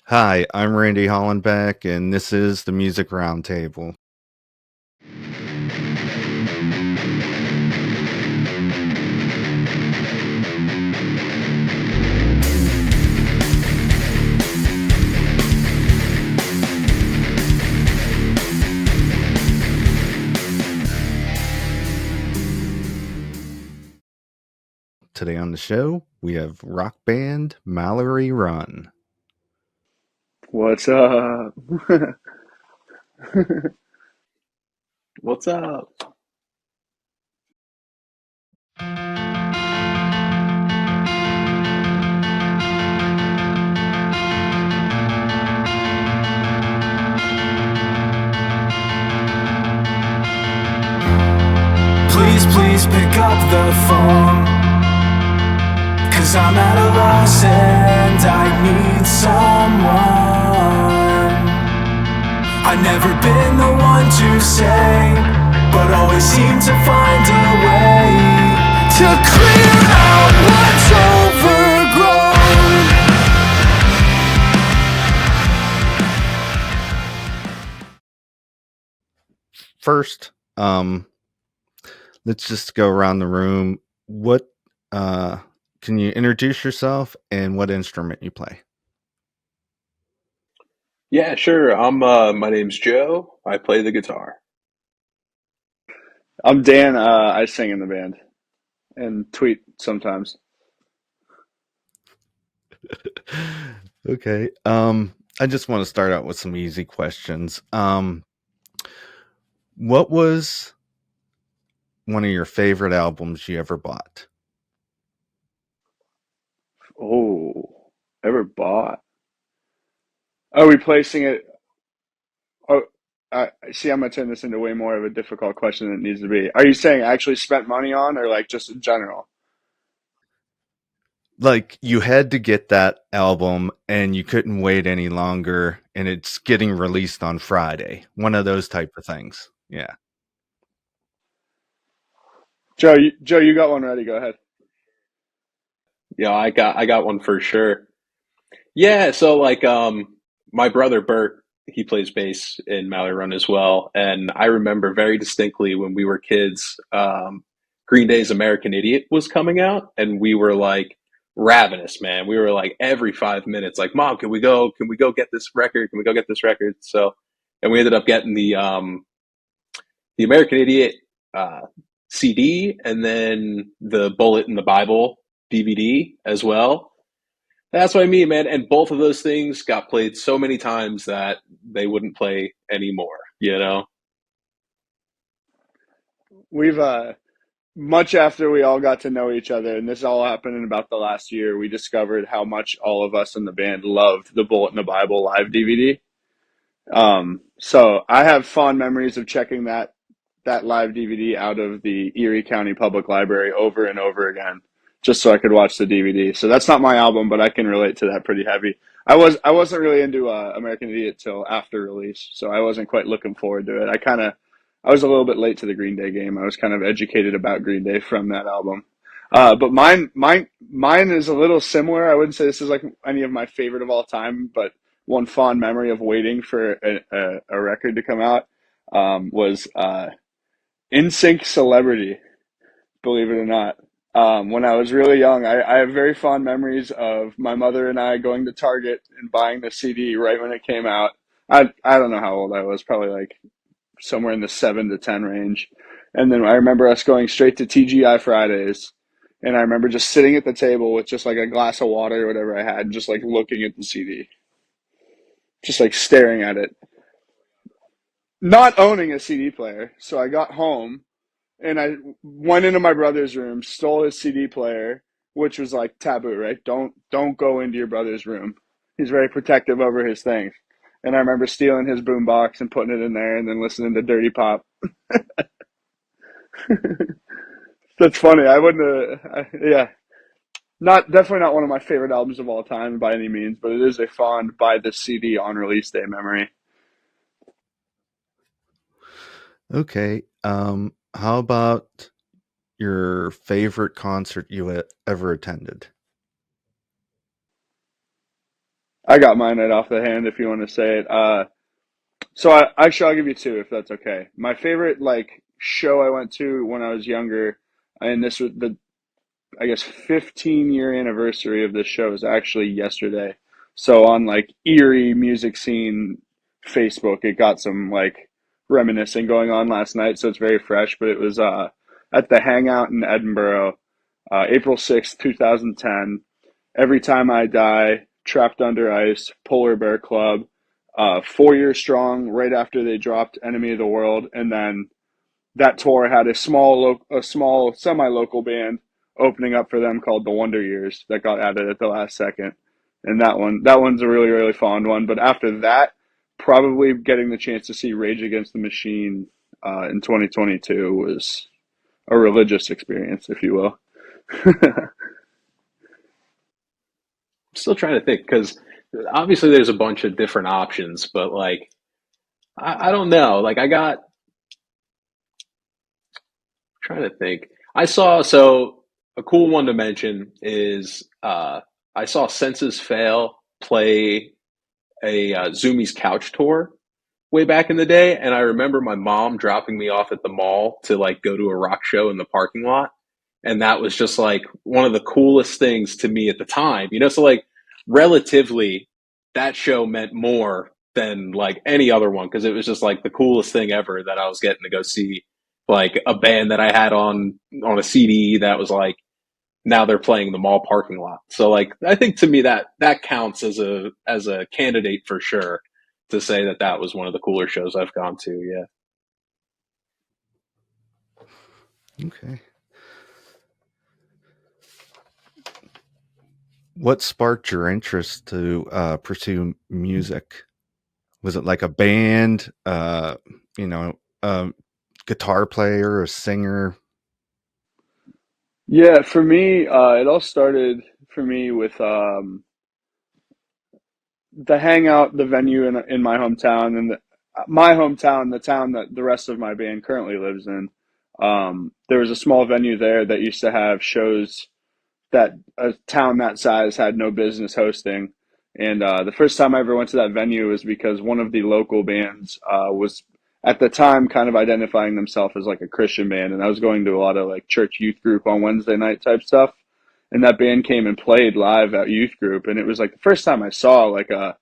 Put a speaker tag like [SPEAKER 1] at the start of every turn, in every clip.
[SPEAKER 1] Hi, I'm Randy Hollenbeck, and this is the Music Roundtable. Today on the show, we have rock band Mallory Run.
[SPEAKER 2] What's up?
[SPEAKER 3] What's up?
[SPEAKER 4] Please pick up the phone, 'cause I'm at a loss and I need someone. I've never been the one to say, but always seem to find a way to clear out what's overgrown.
[SPEAKER 1] First, let's just go around the room. What can you introduce yourself and what instrument you play?
[SPEAKER 3] Yeah, sure. My name's Joe. I play the guitar.
[SPEAKER 2] I'm Dan. I sing in the band and tweet sometimes.
[SPEAKER 1] Okay. I just want to start out with some easy questions. What was one of your favorite albums you ever bought?
[SPEAKER 2] Oh, ever bought? Are we placing it? Oh, I see. I'm gonna turn this into way more of a difficult question than it needs to be. Are you saying actually spent money on, or like just in general?
[SPEAKER 1] Like you had to get that album and you couldn't wait any longer and it's getting released on Friday. One of those type of things. Yeah.
[SPEAKER 2] Joe, you got one ready. Go ahead.
[SPEAKER 3] Yeah, I got one for sure. Yeah, so my brother Bert, he plays bass in Mallory Run as well, and I remember very distinctly when we were kids, Green Day's American Idiot was coming out, and we were like ravenous, man. We were like every 5 minutes, like, Mom, can we go get this record? Can we go get this record? So, and we ended up getting the American Idiot uh, CD, and then the Bullet in the Bible DVD as well. That's what I mean, man. And both of those things got played so many times that they wouldn't play anymore, you know?
[SPEAKER 2] We've much after we all got to know each other, and this all happened in about the last year. We discovered how much all of us in the band loved the Bullet in the Bible live DVD. So I have fond memories of checking that live DVD out of the Erie County Public Library over and over again, just so I could watch the DVD. So that's not my album, but I can relate to that pretty heavy. I wasn't really into American Idiot till after release, so I wasn't quite looking forward to it. I was a little bit late to the Green Day game. I was kind of educated about Green Day from that album. But mine is a little similar. I wouldn't say this is like any of my favorite of all time, but one fond memory of waiting for a record to come out was NSYNC Celebrity, believe it or not. When I was really young, I have very fond memories of my mother and I going to Target and buying the CD right when it came out. I don't know how old I was, probably like somewhere in the 7 to 10 range. And then I remember us going straight to TGI Fridays. And I remember just sitting at the table with just like a glass of water or whatever I had, just like looking at the CD, just like staring at it, not owning a CD player. So I got home and I went into my brother's room, stole his CD player, which was like taboo, right? Don't go into your brother's room. He's very protective over his things. And I remember stealing his boombox and putting it in there, and then listening to Dirty Pop. That's funny. I wouldn't. Yeah, not definitely not one of my favorite albums of all time by any means, but it is a fond buy this CD on release day memory.
[SPEAKER 1] Okay. How about your favorite concert you ever attended?
[SPEAKER 2] I got mine right off the hand if you want to say it. So I'll give you two if that's okay. My favorite like show I went to when I was younger, and this was the I guess 15-year anniversary of this show is actually yesterday. So on like Erie music scene Facebook, it got some like reminiscing going on last night, so it's very fresh. But it was at the Hangout in Edinburgh, April 6th, 2010. Every Time I Die, Trapped Under Ice, Polar Bear Club, 4 years strong. Right after they dropped Enemy of the World, and then that tour had a small semi-local band opening up for them called the Wonder Years that got added at the last second, and that one's a really really fond one. But after that, probably getting the chance to see Rage Against the Machine in 2022 was a religious experience, if you will.
[SPEAKER 3] Still trying to think because obviously there's a bunch of different options, but like I don't know. Like I got trying to think. I saw so a cool one to mention is I saw Senses Fail play a Zoomies Couch tour way back in the day, and I remember my mom dropping me off at the mall to like go to a rock show in the parking lot, and that was just like one of the coolest things to me at the time. So like relatively, that show meant more than like any other one because it was just like the coolest thing ever that I was getting to go see like a band that I had on a CD that was like now they're playing the mall parking lot. So like I think to me that counts as a candidate for sure to say that that was one of the cooler shows I've gone to. Yeah.
[SPEAKER 1] Okay. What sparked your interest to pursue music? Was it like a band, a guitar player, a singer?
[SPEAKER 2] Yeah, for me, it all started for me with the hangout, the venue in my hometown, and my hometown, the town that the rest of my band currently lives in. There was a small venue there that used to have shows that a town that size had no business hosting. And the first time I ever went to that venue was because one of the local bands was at the time kind of identifying themselves as like a Christian band, and I was going to a lot of like church youth group on Wednesday night type stuff. And that band came and played live at youth group, and it was like the first time I saw like a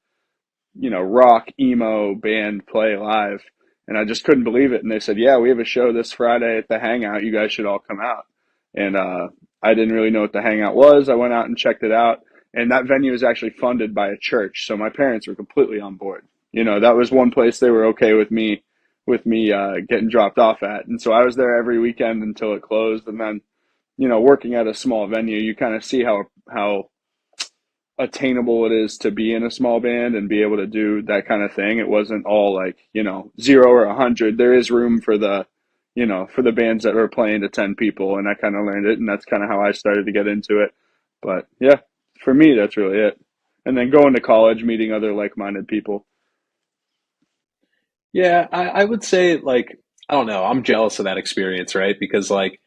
[SPEAKER 2] rock emo band play live, and I just couldn't believe it. And they said, "Yeah, we have a show this Friday at the Hangout. You guys should all come out." And I didn't really know what the Hangout was. I went out and checked it out, and that venue is actually funded by a church, so my parents were completely on board. That was one place they were okay with me getting dropped off at, and so I was there every weekend until it closed. And then, working at a small venue, you kind of see how attainable it is to be in a small band and be able to do that kind of thing. It wasn't all like, 0 or 100. There is room for the bands that were playing to 10 people. And I kind of learned it. And that's kind of how I started to get into it. But yeah, for me, that's really it. And then going to college, meeting other like-minded people.
[SPEAKER 3] Yeah, I would say like I don't know, I'm jealous of that experience, right? Because like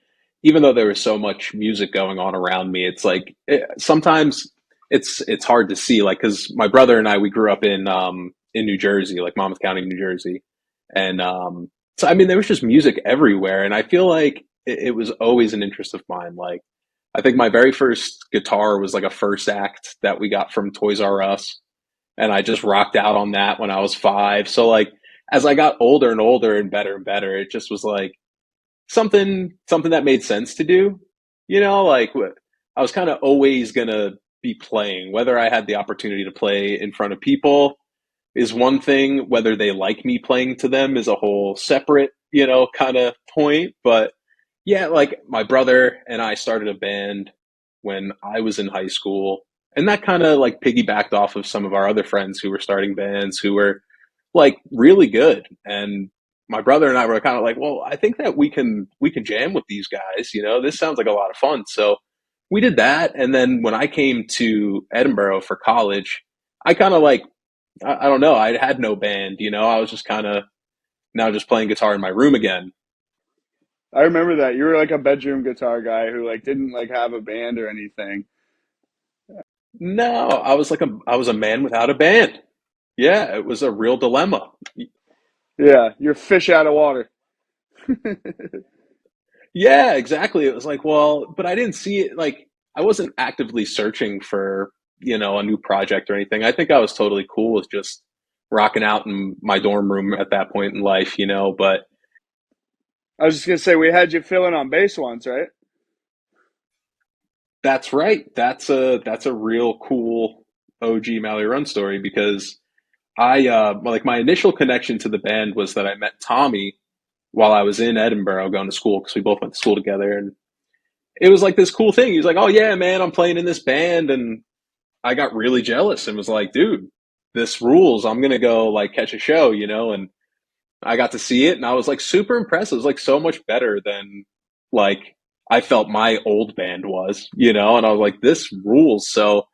[SPEAKER 3] even though there was so much music going on around me, it's like sometimes it's hard to see like cuz my brother and I we grew up in New Jersey, like Monmouth County, New Jersey. And so I mean there was just music everywhere and I feel like it was always an interest of mine. Like I think my very first guitar was like a first act that we got from Toys R Us and I just rocked out on that when I was 5. So like as I got older and better and better, it just was like something that made sense to do. Like I was kind of always gonna be playing, whether I had the opportunity to play in front of people is one thing, whether they like me playing to them is a whole separate, kind of point. But yeah, like my brother and I started a band when I was in high school. And that kind of like piggybacked off of some of our other friends who were starting bands who were like really good. And my brother and I were kind of like, well, I think that we can jam with these guys. This sounds like a lot of fun. So we did that. And then when I came to Edinburgh for college, I kind of like I don't know, I had no band. I was just kind of now just playing guitar in my room again.
[SPEAKER 2] I remember that. You were like a bedroom guitar guy who like didn't like have a band or anything.
[SPEAKER 3] No, I was a man without a band. Yeah, it was a real dilemma.
[SPEAKER 2] Yeah, you're fish out of water.
[SPEAKER 3] Yeah, exactly. It was like, well, but I didn't see it like I wasn't actively searching for, a new project or anything. I think I was totally cool with just rocking out in my dorm room at that point in life, but
[SPEAKER 2] I was just gonna say we had you filling on bass once, right?
[SPEAKER 3] that's right. That's a real cool OG Mallory Run story because I like my initial connection to the band was that I met Tommy while I was in Edinburgh going to school because we both went to school together, and it was like this cool thing. He was like, "Oh yeah, man, I'm playing in this band," and I got really jealous and was like, "Dude, this rules. I'm gonna go like catch a show," and I got to see it, and I was like super impressed. It was like so much better than like I felt my old band was, and I was like, "This rules." So,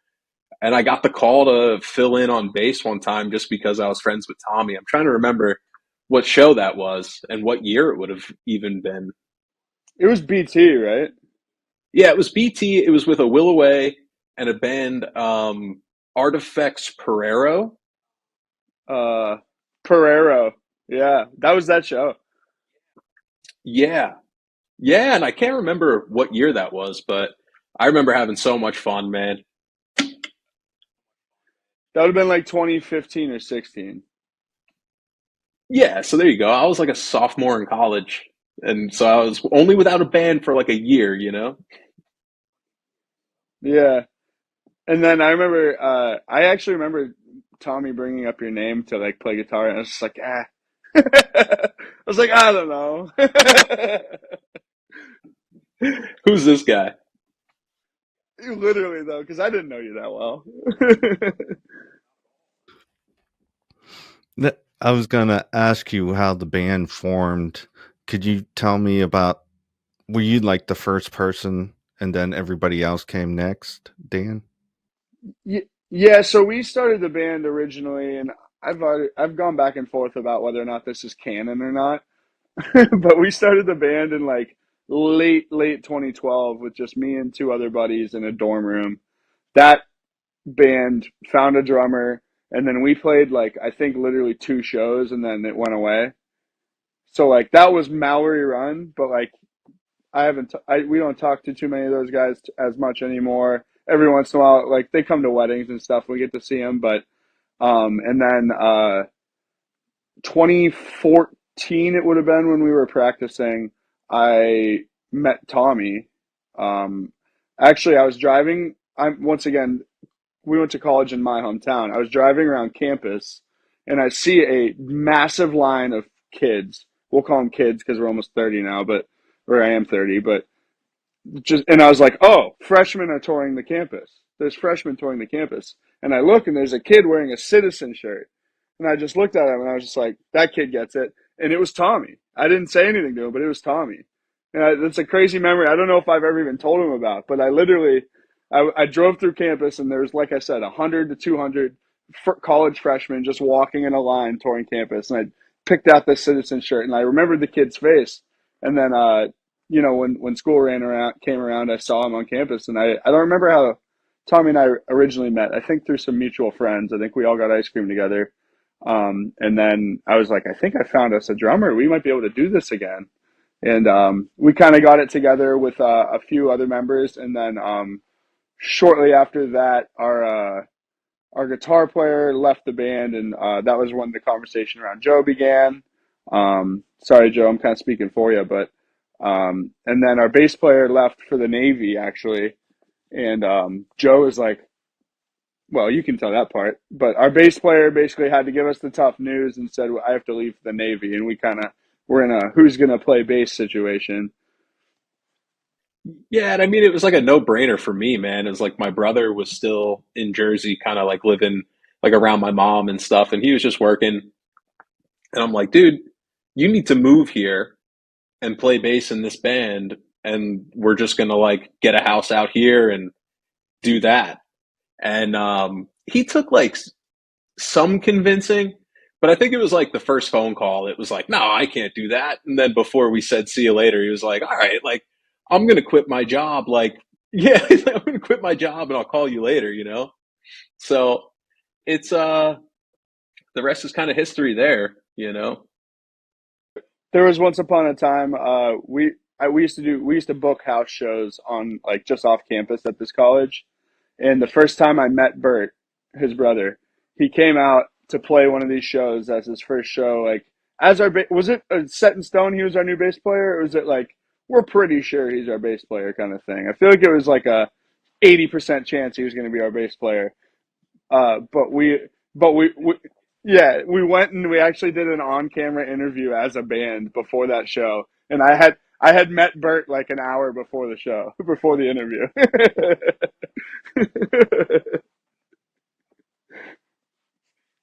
[SPEAKER 3] and I got the call to fill in on bass one time just because I was friends with Tommy. I'm trying to remember what show that was and what year it would have even been.
[SPEAKER 2] It was BT, right?
[SPEAKER 3] Yeah, it was BT. It was with a Willoway and a band, Artifacts Pereiro.
[SPEAKER 2] Uh, Pereiro. Yeah, that was that show.
[SPEAKER 3] Yeah, yeah, and I can't remember what year that was, but I remember having so much fun, man.
[SPEAKER 2] That would have been like 2015 or 16.
[SPEAKER 3] Yeah, so there you go. I was like a sophomore in college, and so I was only without a band for like a year.
[SPEAKER 2] Yeah, and then I remember, I actually remember Tommy bringing up your name to like play guitar, and I was just like, ah. I was like, I don't know.
[SPEAKER 3] Who's this guy?
[SPEAKER 2] Literally though, because I didn't know you that well.
[SPEAKER 1] I was gonna ask you how the band formed. Could you tell me about? Were you like the first person, and then everybody else came next, Dan?
[SPEAKER 2] Yeah, so we started the band originally, and I've gone back and forth about whether or not this is canon or not. But we started the band in like late 2012 with just me and two other buddies in a dorm room. That band found a drummer, and then we played like I think literally two shows, and then it went away. So like that was Mallory Run, but like I haven't we don't talk to too many of those guys as much anymore. Every once in a while, like they come to weddings and stuff, we get to see them. But and then 2014 it would have been when we were practicing. I met Tommy. Um, Actually, I was driving. I'm once again. We went to college in my hometown. I was driving around campus, and I see a massive line of kids. We'll call them kids because we're almost 30 now, but or I am 30. But just and I was like, oh, freshmen are touring the campus. There's freshmen touring the campus, and I look and there's a kid wearing a Citizen shirt, and I just looked at him and I was just like, that kid gets it, and it was Tommy. I didn't say anything to him, but it was Tommy. And that's a crazy memory. I don't know if I've ever even told him about, but I literally, I drove through campus and there's like I said, 100 to 200 college freshmen just walking in a line touring campus, and I picked out this Citizen shirt, and I remembered the kid's face, and then when school came around, I saw him on campus, and I don't remember how Tommy and I originally met. I think through some mutual friends. I think we all got ice cream together, and then I was like, I think I found us a drummer. We might be able to do this again, and we kind of got it together with a few other members, and then shortly after that, our guitar player left the band, and that was when the conversation around Joe began. Sorry, Joe, I'm kind of speaking for you, but and then our bass player left for the Navy, actually, and Joe was like, "Well, you can tell that part." But our bass player basically had to give us the tough news and said, "I have to leave for the Navy," and we kind of were in a who's gonna play bass situation.
[SPEAKER 3] Yeah, and I mean, it was like a no-brainer for me, man. It was like my brother was still in Jersey, kind of like living like around my mom and stuff, and he was just working. And I'm like, dude, you need to move here and play bass in this band, and we're just gonna like get a house out here and do that. And he took like some convincing, but I think it was like the first phone call. It was like, no, I can't do that. And then before we said see you later, he was like, all right, like I'm gonna quit my job like Yeah, I'm going to quit my job and I'll call you later, you know? So it's, the rest is kind of history there, you know?
[SPEAKER 2] There was once upon a time we used to book house shows on like just off campus at this college, and the first time I met Bert, his brother, he came out to play one of these shows as his first show. Like as our was it set in stone? He was our new bass player, or was it like we're pretty sure he's our bass player kind of thing? I feel like it was like a 80% chance he was going to be our bass player. But we yeah, we went and we actually did an on-camera interview as a band before that show, and I had met Bert like an hour before the show, before the interview.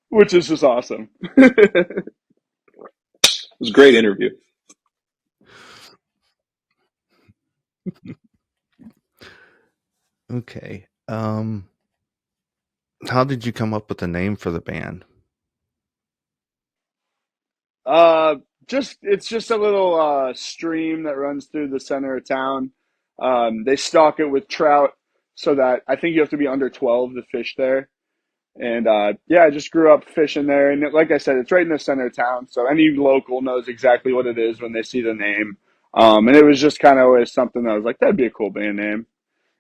[SPEAKER 2] Which is just awesome.
[SPEAKER 3] It was a great interview.
[SPEAKER 1] Okay. How did you come up with the name for the band?
[SPEAKER 2] Uh, just it's just a little stream that runs through the center of town. They stock it with trout, so that I think you have to be under 12 to fish there. And yeah, I just grew up fishing there, and like I said, it's right in the center of town, so any local knows exactly what it is when they see the name. And it was just kind of always something that I was like, that'd be a cool band name.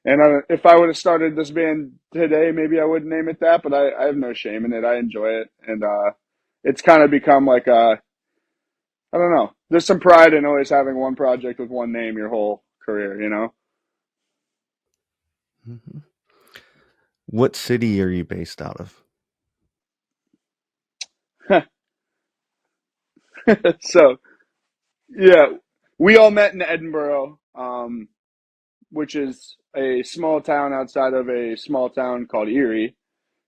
[SPEAKER 2] And if I would have started this band today, maybe I wouldn't name it that, but I have no shame in it. I enjoy it, and it's kind of become like a I don't know. There's some pride in always having one project with one name your whole career, you know?
[SPEAKER 1] Mhm. What city are you based out of?
[SPEAKER 2] So, yeah, we all met in Edinburgh, which is a small town outside of a small town called Erie.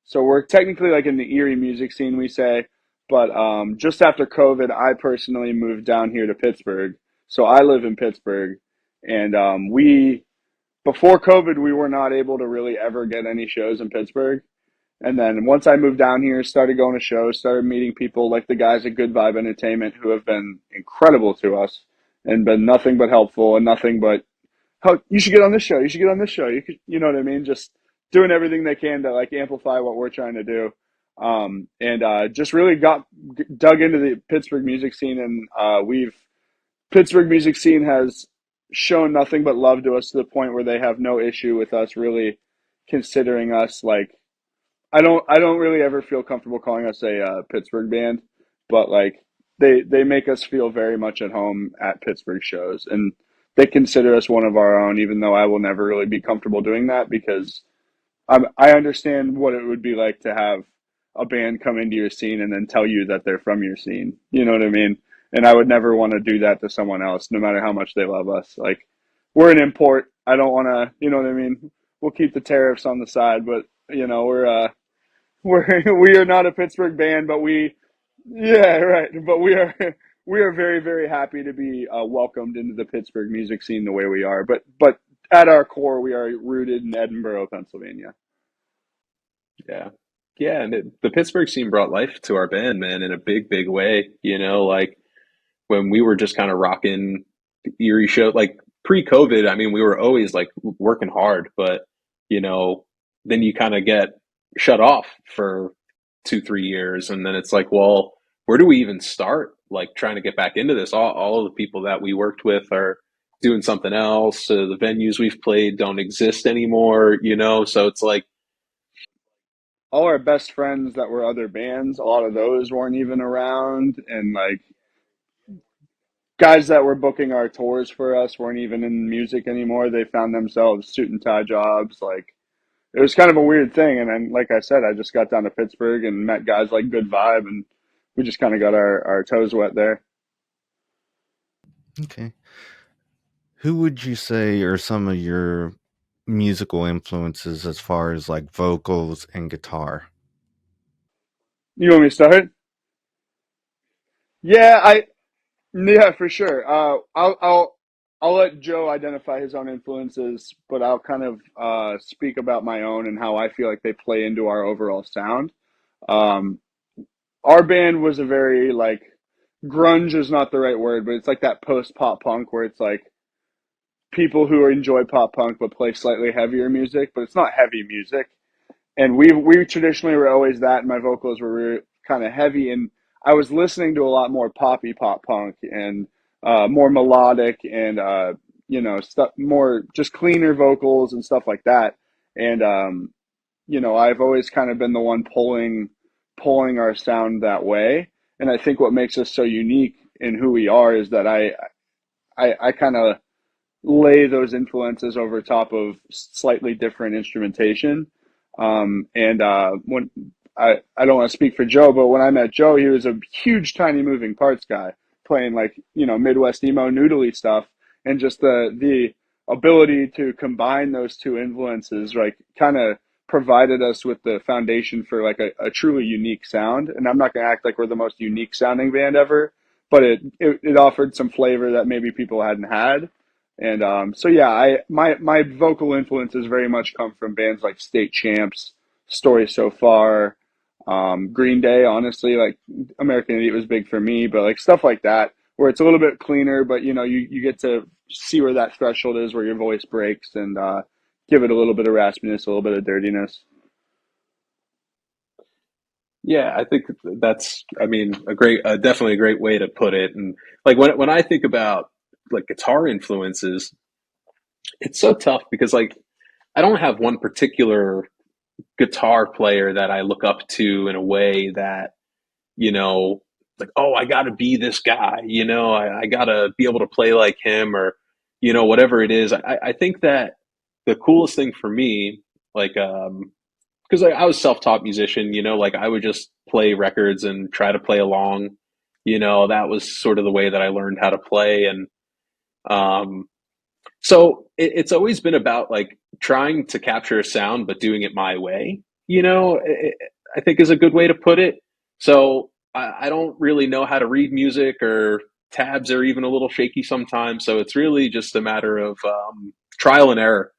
[SPEAKER 2] So we're technically like in the Erie music scene, we say. But just after COVID, I personally moved down here to Pittsburgh. So I live in Pittsburgh. And before COVID, we were not able to really ever get any shows in Pittsburgh. And then once I moved down here, started going to shows, started meeting people like the guys at Good Vibe Entertainment who have been incredible to us and been nothing but helpful and nothing but how you should get on this show, you should get on this show. You know what I mean? Just doing everything they can to like amplify what we're trying to do. And just really got dug into the Pittsburgh music scene, and we've Pittsburgh music scene has shown nothing but love to us to the point where they have no issue with us really considering us like I don't really ever feel comfortable calling us a Pittsburgh band, but like they make us feel very much at home at Pittsburgh shows, and they consider us one of our own. Even though I will never really be comfortable doing that because I understand what it would be like to have a band come into your scene and then tell you that they're from your scene. You know what I mean? And I would never want to do that to someone else, no matter how much they love us. Like we're an import. I don't want to. You know what I mean? We'll keep the tariffs on the side, but you know we are not a Pittsburgh band, but yeah, right. But we are very very happy to be welcomed into the Pittsburgh music scene the way we are. But at our core, we are rooted in Edinburgh, Pennsylvania.
[SPEAKER 3] Yeah. Yeah. And the Pittsburgh scene brought life to our band, man, in a big, big way. You know, like when we were just kind of rocking the Erie show, like pre COVID, I mean, we were always like working hard, but, you know, then you kind of get shut off for 2, 3 years. And then it's like, well, where do we even start? Like trying to get back into this. All of the people that we worked with are doing something else. The venues we've played don't exist anymore, you know? So it's like,
[SPEAKER 2] All our best friends that were other bands, a lot of those weren't even around, and like guys that were booking our tours for us weren't even in music anymore. They found themselves suit and tie jobs. Like it was kind of a weird thing. And then, like I said, I just got down to Pittsburgh and met guys like Good Vibe, and we just kind of got our toes wet there.
[SPEAKER 1] Okay. Who would you say are some of your musical influences as far as like vocals and guitar?
[SPEAKER 2] You want me to start? Yeah, yeah, for sure. I'll let Joe identify his own influences, but I'll kind of speak about my own and how I feel like they play into our overall sound. Um, our band was a very like grunge is not the right word, but it's like that post pop punk where it's like people who enjoy pop punk but play slightly heavier music, but it's not heavy music. And we traditionally were always that, and my vocals were kind of heavy, and I was listening to a lot more poppy pop punk and more melodic and stuff more just cleaner vocals and stuff like that. And I've always kind of been the one pulling our sound that way. And I think what makes us so unique in who we are is that I kind of lay those influences over top of slightly different instrumentation. When I don't want to speak for Joe, but when I met Joe, he was a huge tiny moving parts guy playing like, Midwest emo noodly stuff, and just the ability to combine those two influences, like kind of provided us with the foundation for like a truly unique sound. And I'm not going to act like we're the most unique sounding band ever, but it offered some flavor that maybe people hadn't had. And so yeah, my vocal influences very much come from bands like State Champs, Story So Far, Green Day. Honestly, like American Idiot was big for me, but like stuff like that where it's a little bit cleaner, but you get to see where that threshold is where your voice breaks, and give it a little bit of raspiness, a little bit of dirtiness.
[SPEAKER 3] Yeah, I think that's, I mean, definitely a great way to put it. And like when I think about like guitar influences, it's so tough because like I don't have one particular guitar player that I look up to in a way that, you know, like, oh, I got to be this guy, I got to be able to play like him, or, whatever it is. I think that the coolest thing for me, like, because I was self-taught musician, like I would just play records and try to play along, that was sort of the way that I learned how to play. And um, so it's always been about like trying to capture a sound, but doing it my way, I think is a good way to put it. So I don't really know how to read music, or tabs are even a little shaky sometimes. So it's really just a matter of trial and error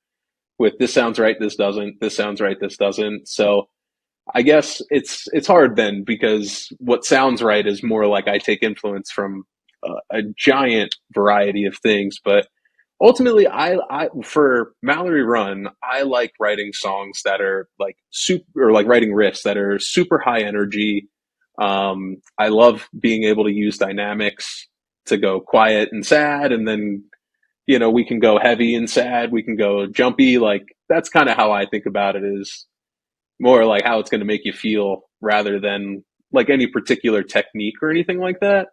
[SPEAKER 3] with this sounds right, this doesn't, this sounds right, this doesn't. So I guess it's hard then, because what sounds right is more like I take influence from a giant variety of things. But ultimately, I for Mallory Run, I like writing songs that are like super, or like writing riffs that are super high energy. I love being able to use dynamics to go quiet and sad, and then we can go heavy and sad, we can go jumpy. Like that's kind of how I think about it, is more like how it's going to make you feel rather than like any particular technique or anything like that.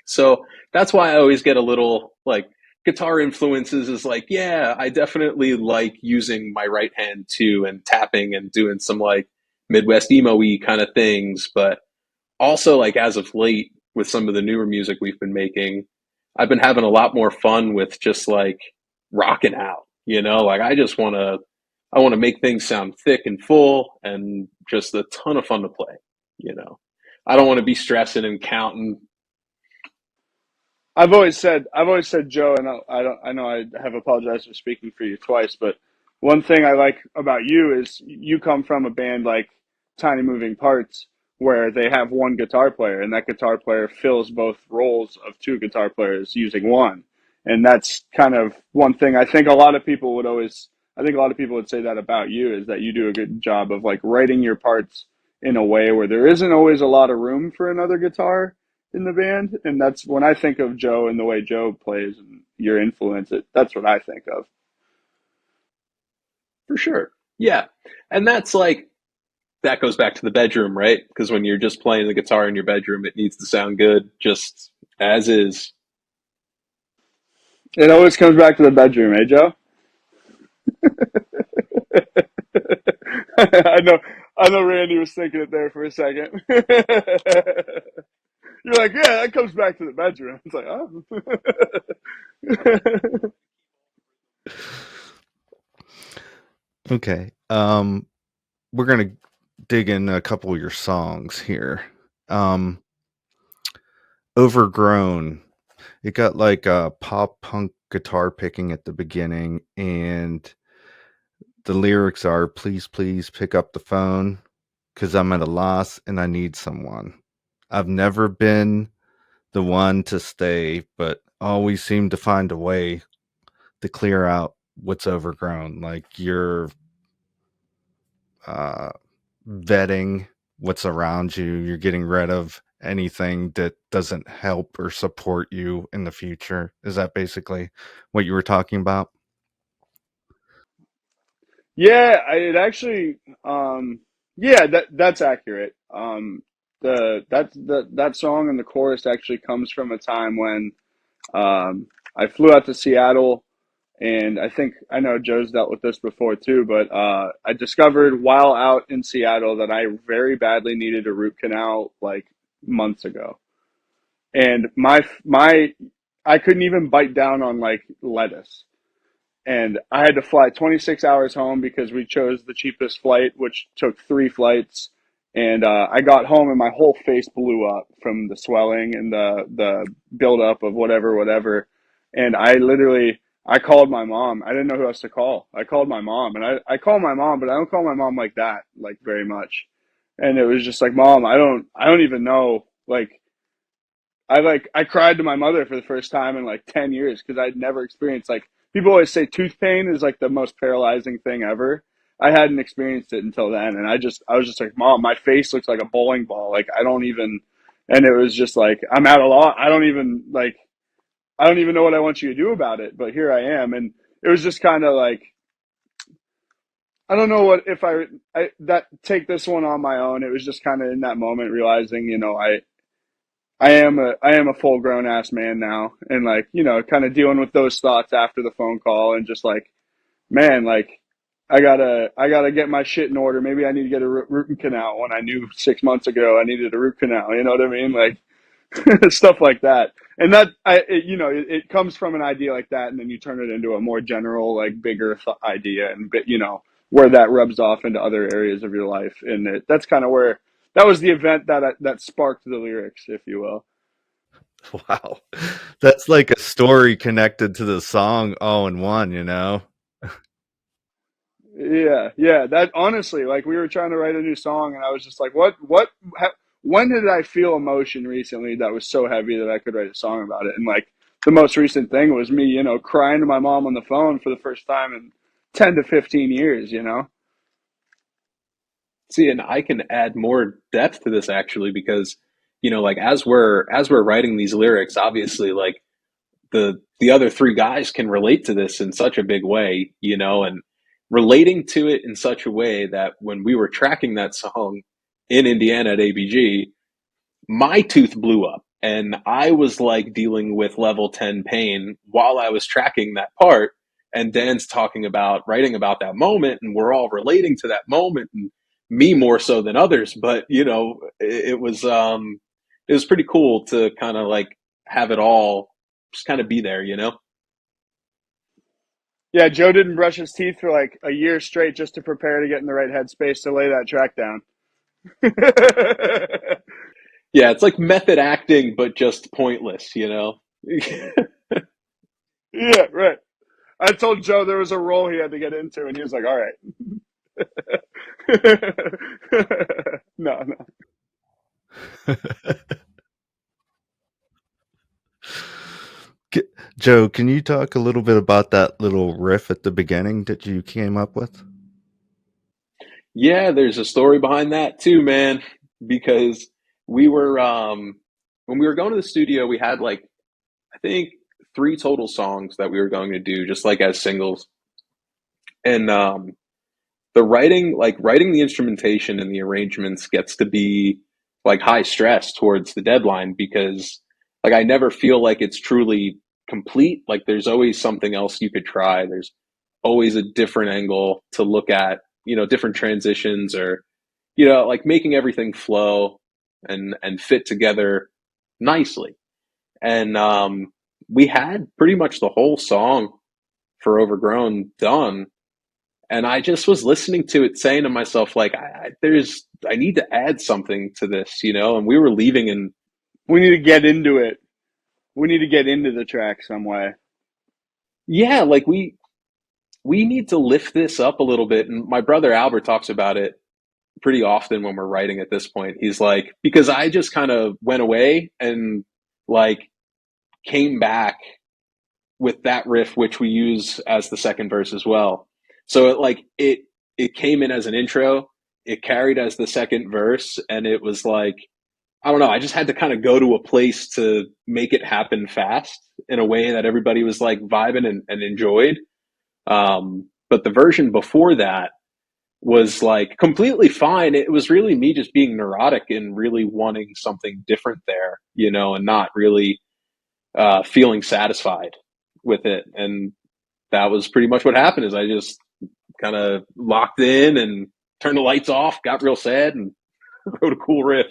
[SPEAKER 3] So that's why I always get a little like guitar influences, is like, yeah, I definitely like using my right hand too, and tapping and doing some like Midwest emo-y kind of things. But also, like, as of late, with some of the newer music we've been making, I've been having a lot more fun with just like rocking out, like I want to make things sound thick and full and just a ton of fun to play, you know. I don't want to be stressing and counting.
[SPEAKER 2] I've always said, Joe, and I know I have apologized for speaking for you twice, but one thing I like about you is you come from a band like Tiny Moving Parts, where they have one guitar player, and that guitar player fills both roles of two guitar players using one. And that's kind of one thing I think a lot of people would say that about you, is that you do a good job of like writing your parts in a way where there isn't always a lot of room for another guitar in the band. And that's when I think of Joe and the way Joe plays and your influence, that's what I think of.
[SPEAKER 3] For sure. Yeah. And that's like, that goes back to the bedroom, right? Because when you're just playing the guitar in your bedroom, it needs to sound good just as is.
[SPEAKER 2] It always comes back to the bedroom, eh, Joe? I know, I know. Randy was thinking it there for a second. You're like, yeah, that comes back to the bedroom. It's like, oh.
[SPEAKER 1] Okay. We're gonna dig in a couple of your songs here. Um, Overgrown. It got like a pop punk guitar picking at the beginning, and the lyrics are, please, please pick up the phone, because I'm at a loss and I need someone. I've never been the one to stay, but always seem to find a way. to clear out what's overgrown. Like you're vetting what's around you. You're getting rid of anything that doesn't help or support you in the future. Is that basically what you were talking about?
[SPEAKER 2] Yeah, it actually, yeah, that's accurate. That song and the chorus actually comes from a time when I flew out to Seattle, and I know Joe's dealt with this before too, but I discovered while out in Seattle that I very badly needed a root canal like months ago, and my I couldn't even bite down on like lettuce, and I had to fly 26 hours home because we chose the cheapest flight, which took 3 flights. And I got home and my whole face blew up from the swelling and the buildup of whatever. And I called my mom. I didn't know who else to call. I called my mom, and I call my mom, but I don't call my mom like that, like very much. And it was just like, Mom, I don't even know, like, I cried to my mother for the first time in like 10 years because I'd never experienced, like, people always say tooth pain is like the most paralyzing thing ever. I hadn't experienced it until then, and I was just like, Mom, my face looks like a bowling ball. Like I don't even, and it was just like I'm at a loss. I don't even know what I want you to do about it, but here I am. And it was just kind of like, I don't know what if I that take this one on my own. It was just kind of in that moment realizing, I am a full grown ass man now, and like, kind of dealing with those thoughts after the phone call, and just like, man, like I gotta get my shit in order. Maybe I need to get a root canal when I knew 6 months ago I needed a root canal. You know what I mean? Like stuff like that. And it comes from an idea like that, and then you turn it into a more general, like bigger idea, and where that rubs off into other areas of your life, and that's kind of where that was the event that sparked the lyrics, if you will.
[SPEAKER 1] Wow. That's like a story connected to the song all in one,
[SPEAKER 2] Yeah. That honestly, like we were trying to write a new song, and I was just like, when did I feel emotion recently that was so heavy that I could write a song about it? And like the most recent thing was me, crying to my mom on the phone for the first time in 10 to 15 years.
[SPEAKER 3] See, and I can add more depth to this actually because, like as we're writing these lyrics, obviously like the other three guys can relate to this in such a big way, and relating to it in such a way that when we were tracking that song in Indiana at ABG, my tooth blew up and I was like dealing with level 10 pain while I was tracking that part. And Dan's talking about writing about that moment, and we're all relating to that moment, and me more so than others. But it was pretty cool to kind of like have it all just kind of be there.
[SPEAKER 2] Yeah, Joe didn't brush his teeth for like a year straight just to prepare to get in the right headspace to lay that track down.
[SPEAKER 3] Yeah, it's like method acting, but just pointless.
[SPEAKER 2] Yeah, right. I told Joe there was a role he had to get into, and he was like, "All right." No, no.
[SPEAKER 1] Joe, can you talk a little bit about that little riff at the beginning that you came up with?
[SPEAKER 3] Yeah, there's a story behind that too, man. Because we were when we were going to the studio, we had like I think three total songs that we were going to do just like as singles. And the writing the instrumentation and the arrangements gets to be like high stress towards the deadline because like I never feel like it's truly complete. Like there's always something else you could try. There's always a different angle to look at, different transitions or like making everything flow and fit together nicely. And we had pretty much the whole song for Overgrown done, and I just was listening to it, saying to myself, like, I need to add something to this. And we were leaving, and
[SPEAKER 2] We need to get into it. We need to get into the track some way.
[SPEAKER 3] yeah, like we need to lift this up a little bit. And my brother Albert talks about it pretty often when we're writing at this point. He's like, because I just kind of went away and like came back with that riff, which we use as the second verse as well. So it came in as an intro, it carried as the second verse, and it was like, I don't know, I just had to kind of go to a place to make it happen fast in a way that everybody was like vibing and enjoyed. But the version before that was like completely fine. It was really me just being neurotic and really wanting something different there, and not really feeling satisfied with it. And that was pretty much what happened. Is I just kind of locked in and turned the lights off, got real sad, and wrote a cool riff.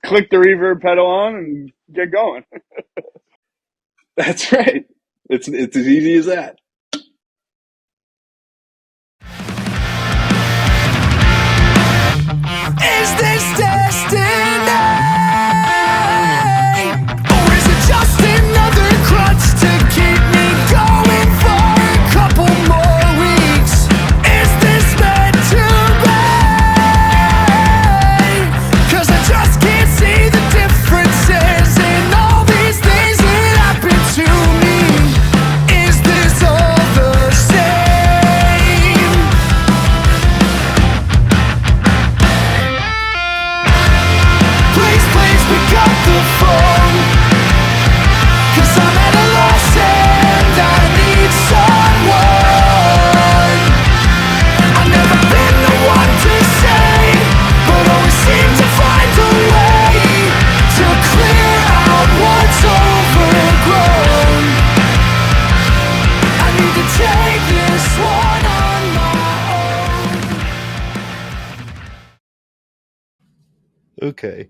[SPEAKER 2] Click the reverb pedal on and get going.
[SPEAKER 3] That's right. It's as easy as that.
[SPEAKER 4] Is this destiny? Or is it just another crutch to keep me going for a couple more weeks? Is this meant to be? 'Cause I just can't see the differences in all these things that happen to me. Is this all the same? Please pick up the phone, 'cause I'm at a loss and I need someone. I've never been the one to say, but always seem to find a way to clear out what's overgrown. I need to take this one on my own.
[SPEAKER 1] Okay.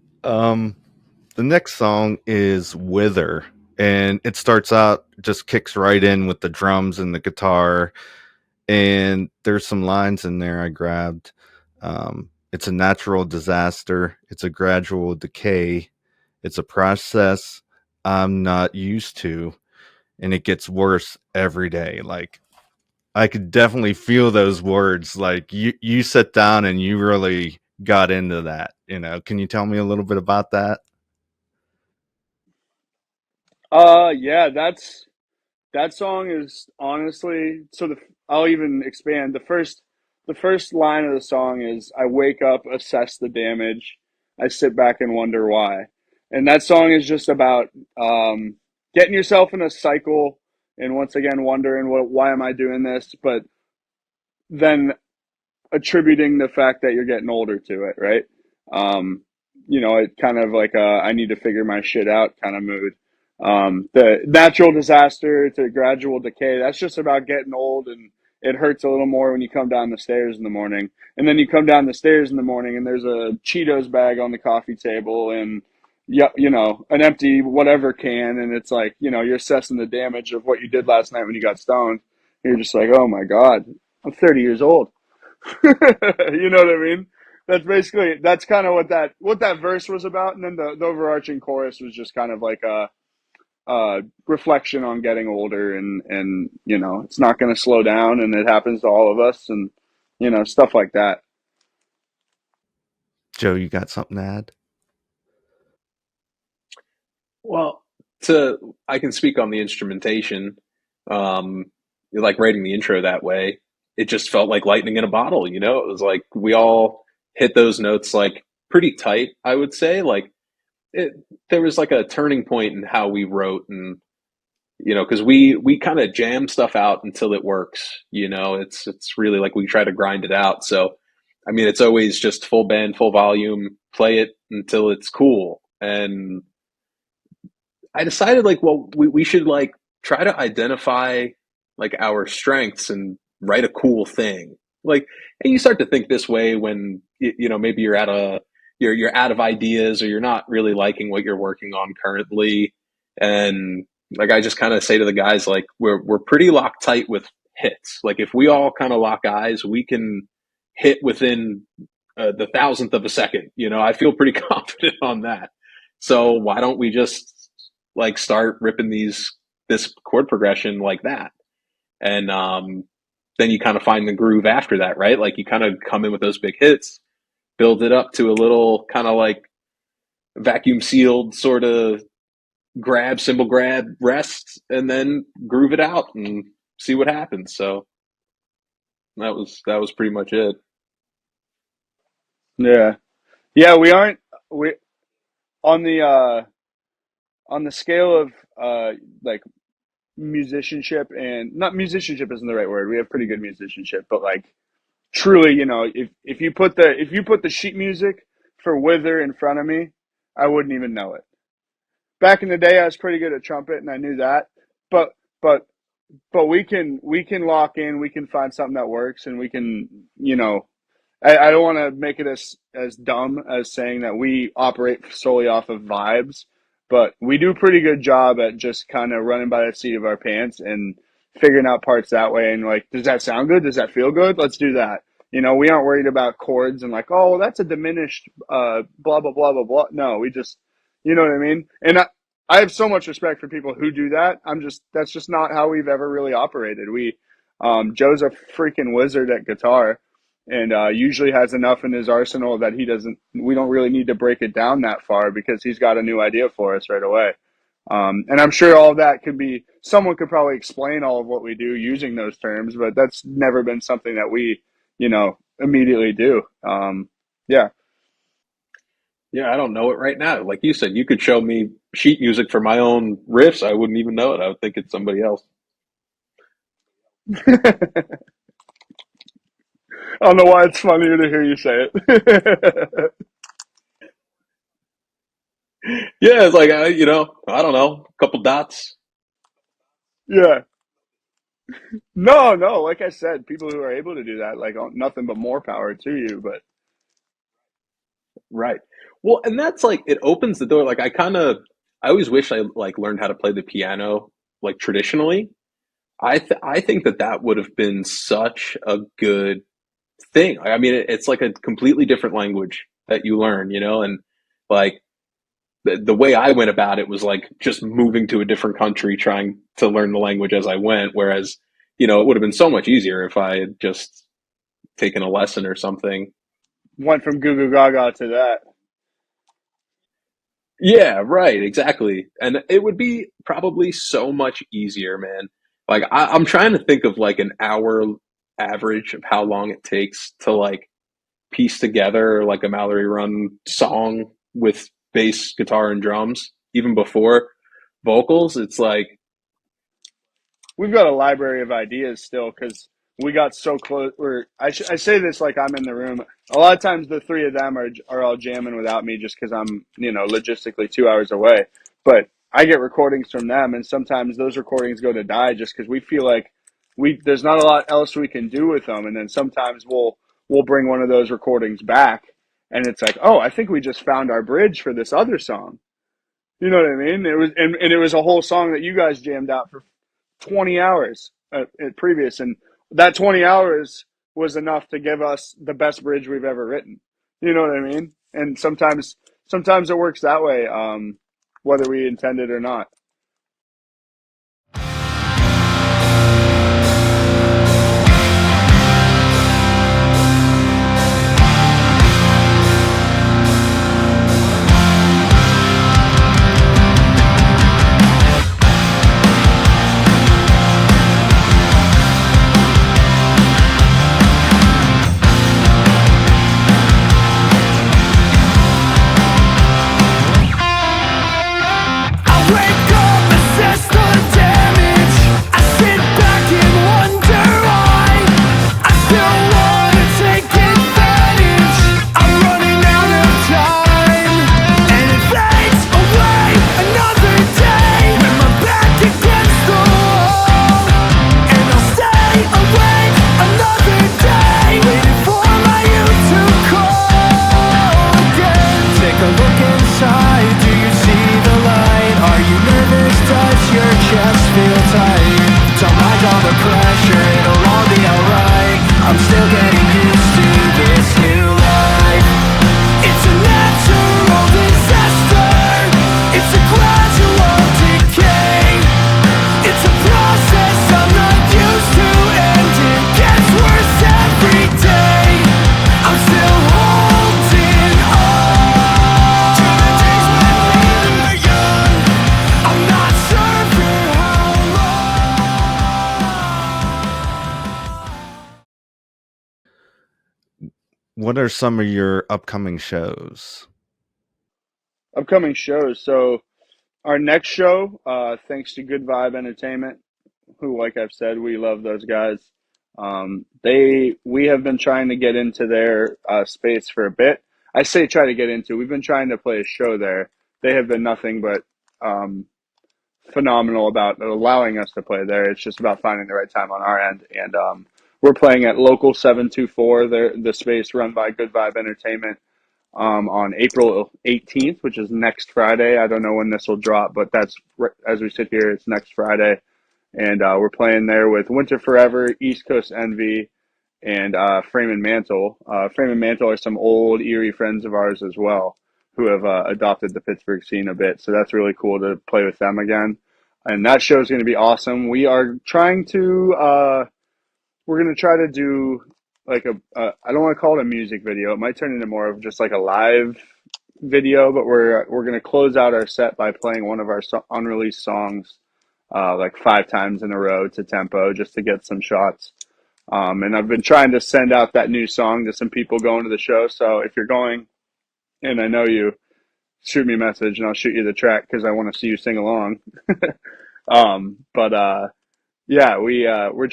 [SPEAKER 1] The next song is Wither, and it starts out, just kicks right in with the drums and the guitar, and there's some lines in there I grabbed. It's a natural disaster, it's a gradual decay, it's a process I'm not used to, and it gets worse every day. Like, I could definitely feel those words. Like, you sit down and you really got into that. Can you tell me a little bit about that?
[SPEAKER 2] Yeah, that song is honestly, I'll even expand. The first line of the song is, I wake up, assess the damage, I sit back and wonder why. And that song is just about getting yourself in a cycle and once again wondering, why am I doing this? But then attributing the fact that you're getting older to it, right? Um, it kind of like I need to figure my shit out kind of mood. The natural disaster to gradual decay, that's just about getting old, and it hurts a little more when you come down the stairs in the morning. And then you come down the stairs in the morning and there's a Cheetos bag on the coffee table and an empty whatever can, and it's like, you're assessing the damage of what you did last night when you got stoned. You're just like, oh my God, I'm 30 years old. You know what I mean? That's kind of what that verse was about, and then the overarching chorus was just kind of like a reflection on getting older, and it's not going to slow down, and it happens to all of us, and stuff like that.
[SPEAKER 1] Joe, you got something to add?
[SPEAKER 3] Well, I can speak on the instrumentation. Um, like writing the intro that way, it just felt like lightning in a bottle. It was like we all hit those notes like pretty tight. I would say there was like a turning point in how we wrote, and because we kind of jam stuff out until it works. It's really like we try to grind it out. So, I mean, it's always just full band, full volume, play it until it's cool. And I decided like, well, we should like try to identify like our strengths and write a cool thing. Like, and you start to think this way when maybe you're out of ideas, or you're not really liking what you're working on currently. And like, I just kind of say to the guys, like, we're pretty locked tight with hits. Like, if we all kind of lock eyes, we can hit within the thousandth of a second. I feel pretty confident on that. So why don't we just like start ripping this chord progression like that? And then you kind of find the groove after that, right? Like, you kind of come in with those big hits, build it up to a little kind of like vacuum sealed sort of grab, cymbal grab, rest, and then groove it out and see what happens. So that was pretty much it.
[SPEAKER 2] Yeah. Yeah, we aren't we on the scale of like musicianship, and not musicianship isn't the right word. We have pretty good musicianship, but like truly, if you put the sheet music for Wither in front of me, I wouldn't even know it. Back in the day, I was pretty good at trumpet, and I knew that. But but but we can lock in. We can find something that works, and we can I don't want to make it as dumb as saying that we operate solely off of vibes, but we do a pretty good job at just kind of running by the seat of our pants and figuring out parts that way. And like, does that sound good? Does that feel good? Let's do that. We aren't worried about chords and like, oh, well, that's a diminished blah blah blah blah blah. No, we just, you know what I mean. And I have so much respect for people who do that. That's just not how we've ever really operated. Joe's a freaking wizard at guitar, and usually has enough in his arsenal that we don't really need to break it down that far because he's got a new idea for us right away. And I'm sure all of that someone could probably explain all of what we do using those terms, but that's never been something that we, immediately do. Yeah.
[SPEAKER 3] Yeah, I don't know it right now. Like you said, you could show me sheet music for my own riffs. I wouldn't even know it. I would think it's somebody else.
[SPEAKER 2] I don't know why it's funnier to hear you say it.
[SPEAKER 3] Yeah, it's like I don't know, a couple dots.
[SPEAKER 2] Yeah. No, no. Like I said, people who are able to do that, like nothing but more power to you. But
[SPEAKER 3] Right. Well, and that's like it opens the door. Like I always wish I like learned how to play the piano like traditionally. I think that would have been such a good thing. I mean, it's like a completely different language that you learn, and like the way I went about it was like just moving to a different country, trying to learn the language as I went. Whereas, it would have been so much easier if I had just taken a lesson or something.
[SPEAKER 2] went from Goo Goo Gaga to that.
[SPEAKER 3] Yeah, right, exactly. And it would be probably so much easier, man. Like I'm trying to think of like an hour average of how long it takes to like piece together like a Mallory Run song with bass, guitar, and drums, even before vocals. It's like,
[SPEAKER 2] We've got a library of ideas still because we got so close. I say this like I'm in the room. A lot of times the three of them are all jamming without me just because I'm logistically 2 hours away. But I get recordings from them, and sometimes those recordings go to die just because we feel like there's not a lot else we can do with them. And then sometimes we'll bring one of those recordings back, and it's like, oh, I think we just found our bridge for this other song. You know what I mean? It was a whole song that you guys jammed out for 20 hours at previous, and that 20 hours was enough to give us the best bridge we've ever written. You know what I mean? And sometimes it works that way, whether we intend it or not.
[SPEAKER 4] I wake up
[SPEAKER 1] What are some of your upcoming shows?
[SPEAKER 2] Upcoming shows. So our next show, thanks to Good Vibe Entertainment, who, like I've said, we love those guys. We have been trying to get into their space for a bit. I say try to get into. We've been trying to play a show there. They have been nothing but phenomenal about allowing us to play there. It's just about finding the right time on our end. And we're playing at Local 724, the space run by Good Vibe Entertainment, on April 18th, which is next Friday. I don't know when this will drop, but that's, as we sit here, it's next Friday. And we're playing there with Winter Forever, East Coast Envy, and Frame and Mantle. Frame and Mantle are some old Erie friends of ours as well, who have adopted the Pittsburgh scene a bit. So that's really cool to play with them again. And that show is going to be awesome. We are trying to, we're going to try to do like I don't want to call it a music video. It might turn into more of just like a live video, but we're going to close out our set by playing one of our unreleased songs like 5 times in a row to tempo just to get some shots. And I've been trying to send out that new song to some people going to the show. So if you're going, and I know you, shoot me a message and I'll shoot you the track because I want to see you sing along. But yeah, we're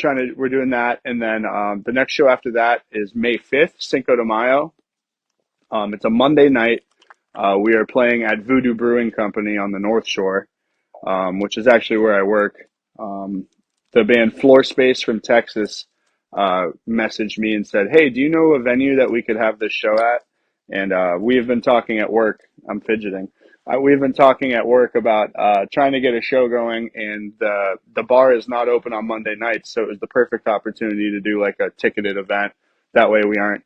[SPEAKER 2] doing that, and then the next show after that is May 5th, Cinco de Mayo. It's a Monday night. We are playing at Voodoo Brewing Company on the North Shore, which is actually where I work. The band Floor Space from Texas messaged me and said, "Hey, do you know a venue that we could have this show at?" And we have been talking at work. I'm fidgeting. We've been talking at work about trying to get a show going, and the bar is not open on Monday nights, so it was the perfect opportunity to do like a ticketed event. That way, we aren't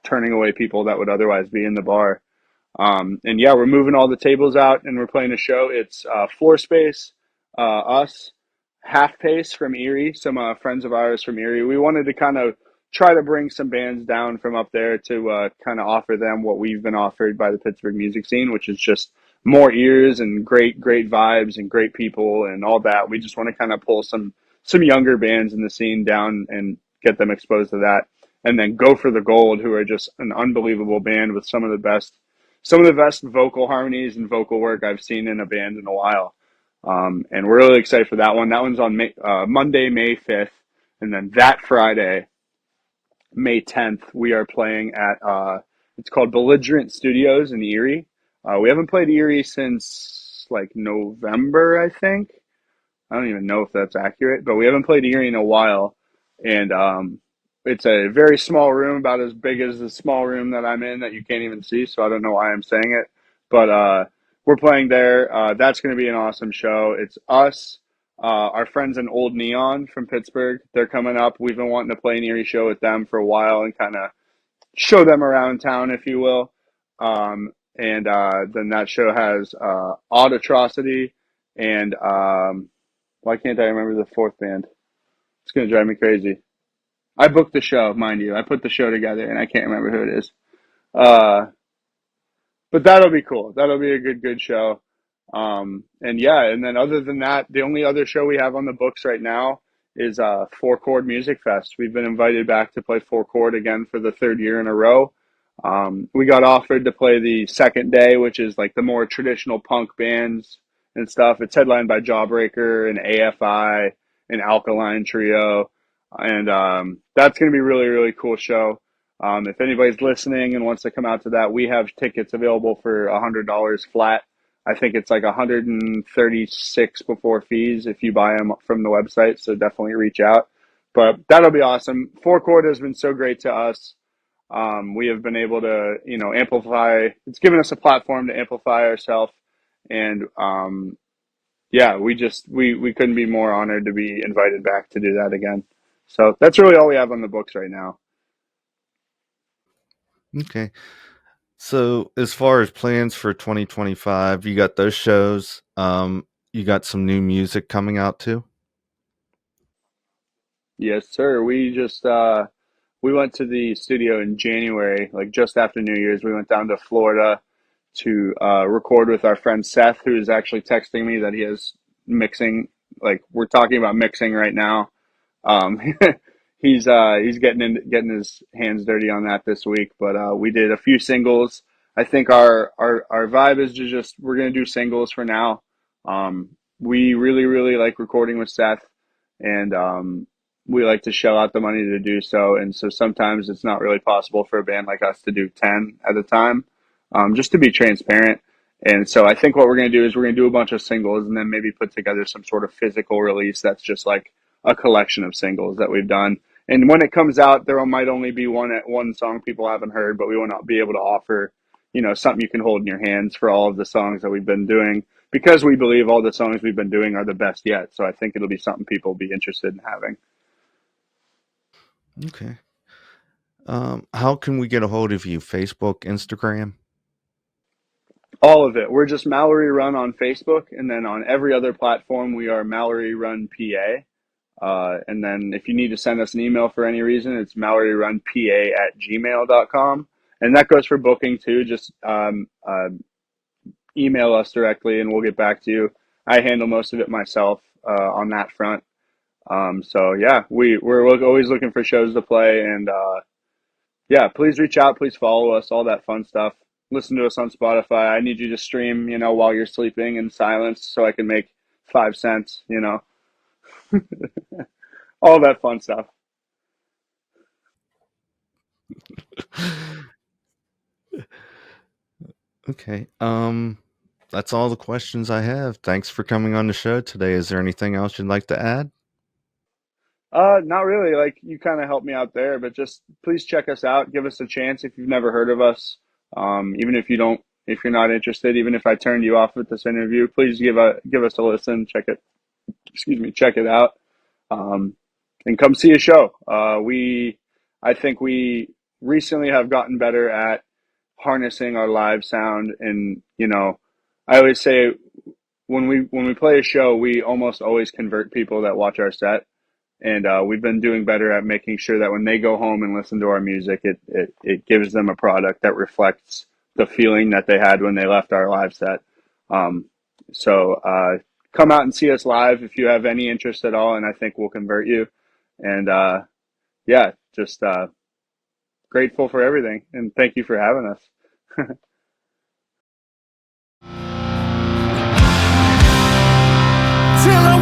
[SPEAKER 2] turning away people that would otherwise be in the bar. And yeah, we're moving all the tables out and we're playing a show. It's Floor Space, us, Halfpace from Erie, some friends of ours from Erie. We wanted to kind of try to bring some bands down from up there to kind of offer them what we've been offered by the Pittsburgh music scene, which is just more ears and great vibes and great people and all that. We just want to kind of pull some younger bands in the scene down and get them exposed to that. And then Goforthegold, who are just an unbelievable band with some of the best vocal harmonies and vocal work I've seen in a band in a while. And we're really excited for that one. That one's on Monday, May 5th. And then that Friday, May 10th, we are playing at, it's called Belligerent Studios in Erie. We haven't played Erie since like November, I think. I don't even know if that's accurate, but we haven't played Erie in a while. And it's a very small room, about as big as the small room that I'm in that you can't even see. So I don't know why I'm saying it. But we're playing there. That's going to be an awesome show. It's us, our friends in Old Neon from Pittsburgh. They're coming up. We've been wanting to play an Erie show with them for a while and kind of show them around town, if you will. And then that show has Atrocity and why can't I remember the fourth band? It's going to drive me crazy. I booked the show, mind you. I put the show together, and I can't remember who it is. Uh, but that'll be cool. That'll be a good show. And yeah, and then other than that, the only other show we have on the books right now is Four Chord Music Fest. We've been invited back to play Four Chord again for the third year in a row. We got offered to play the second day, which is like the more traditional punk bands and stuff. It's headlined by Jawbreaker and AFI and Alkaline Trio. And that's going to be a really cool show. If anybody's listening and wants to come out to that, we have tickets available for $100 flat. I think it's like 136 before fees if you buy them from the website. So definitely reach out. But that'll be awesome. Four Chord has been so great to us. We have been able to, amplify. It's given us a platform to amplify ourselves. And yeah, we couldn't be more honored to be invited back to do that again. So that's really all we have on the books right now.
[SPEAKER 1] Okay. So as far as plans for 2025, you got those shows. You got some new music coming out too?
[SPEAKER 2] Yes, sir. We went to the studio in January, like just after New Year's. We went down to Florida to record with our friend Seth, who is actually texting me that he has mixing. Like we're talking about mixing right now. Um, he's getting his hands dirty on that this week. But we did a few singles. I think our vibe is to just we're gonna do singles for now. We really like recording with Seth, and we like to shell out the money to do so. And so sometimes it's not really possible for a band like us to do 10 at a time, just to be transparent. And so I think what we're going to do is we're going to do a bunch of singles and then maybe put together some sort of physical release that's just like a collection of singles that we've done. And when it comes out, there might only be one song people haven't heard, but we want to be able to offer, something you can hold in your hands for all of the songs that we've been doing, because we believe all the songs we've been doing are the best yet. So I think it'll be something people will be interested in having.
[SPEAKER 1] Okay. How can we get a hold of you? Facebook, Instagram?
[SPEAKER 2] All of it. We're just Mallory Run on Facebook, and then on every other platform, we are Mallory Run PA. And then if you need to send us an email for any reason, it's MalloryRunPA@gmail.com. And that goes for booking too. Just email us directly and we'll get back to you. I handle most of it myself on that front. So yeah, we're always looking for shows to play, and yeah, please reach out, please follow us, all that fun stuff. Listen to us on Spotify. I need you to stream, while you're sleeping in silence so I can make 5 cents, all that fun stuff.
[SPEAKER 1] Okay. That's all the questions I have. Thanks for coming on the show today. Is there anything else you'd like to add?
[SPEAKER 2] Not really. Like, you kind of helped me out there, but just please check us out. Give us a chance if you've never heard of us. Even if you're not interested, even if I turned you off with this interview, please give us a listen. Check it out. And come see a show. I think we recently have gotten better at harnessing our live sound, and I always say when we play a show, we almost always convert people that watch our set. And we've been doing better at making sure that when they go home and listen to our music, it gives them a product that reflects the feeling that they had when they left our live set. So come out and see us live if you have any interest at all, and I think we'll convert you. And yeah, just grateful for everything, and thank you for having us.
[SPEAKER 4] Till I